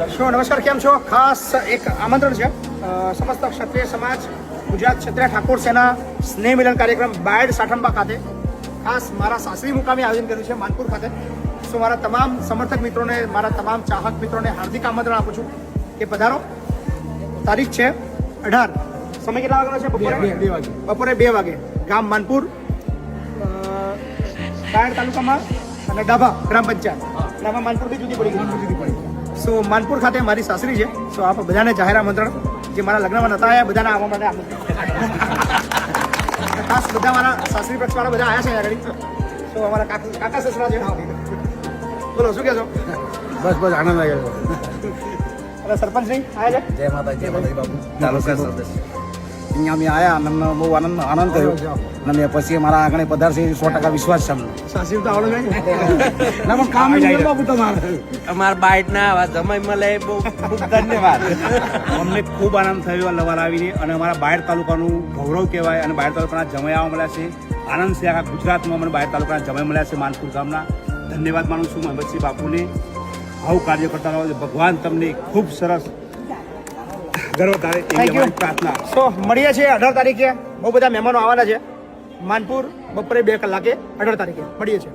નમસ્કાર, કેમ છો? ખાસ એક આમંત્રણ છે સમસ્ત ક્ષત્રિય સમાજ ગુજરાત ક્ષત્રિય ઠાકોર સેના સ્નેહ મિલન કાર્યક્રમ બાયડ સાઠંબા ખાતે ખાસ મારા સાસરી મુકામે આયોજન કર્યું છે માનપુર ખાતે. સો મારા તમામ સમર્થક મિત્રોને, મારા તમામ ચાહક મિત્રોને હાર્દિક આમંત્રણ આપું છું કે પધારો. તારીખ છે 18. સમય કેટલા વાગ્યાનો છે? બપોરે 2 વાગે. ગામ માનપુર, બાયડ તાલુકામાં અને ડાભા ગ્રામ પંચાયત. ડાભા માનપુર બી જુદી પડી ગઈ. સો માનપુર ખાતે મારી સાસરી છે. સો આપ બધાને જાહેર આમંત્રણ, જે મારા લગ્નમાં નતા આવ્યા બધાને આવવા માટે આમંત્રણ. ખાસ બધા મારા સાસરી પક્ષવાળા બધા આવ્યા છે આગળ. સો અમારા કાકા સસરા છે. બોલો, શું કહેશો? બસ આનંદ આવ્યો. એટલે સરપંચ નહીં આવ્યા છે? જય માતાજી બાપુ. તાલુકા સદસ્ય અહીંયા અમે આવ્યા અને અમને બહુ આનંદ થયો. અને પછી મારા આગળ પધારશે 100% વિશ્વાસ છે અમને. સાસરી તો આવડે નહીં ના પણ કામ બાપુ તમારે અમારા બાઇટના આવા જમાઈ મળે બહુ ખૂબ ધન્યવાદ. અમને ખૂબ આનંદ થયો આ લવાર આવીને. અને અમારા બાયડ તાલુકાનું ગૌરવ કહેવાય. અને બાયડ તાલુકાના જમાઈ આવવા મળ્યા છે. આનંદ છે. આખા ગુજરાતમાં મને બાયડ તાલુકાના જમાઈ મળ્યા છે. માનપુર ગામના ધન્યવાદ માનું છું મહેમદસિંહ બાપુને. આવું કાર્ય કરતા રહો. ભગવાન તમને ખૂબ સરસ ગર્વ તારે એવી પ્રાર્થના. સો મળીએ છીએ 18 તારીખે. બહુ બધા મહેમાનો આવવાના છે માનપુર. બપોરે 2 કલાકે 18 તારીખે મળીએ છીએ.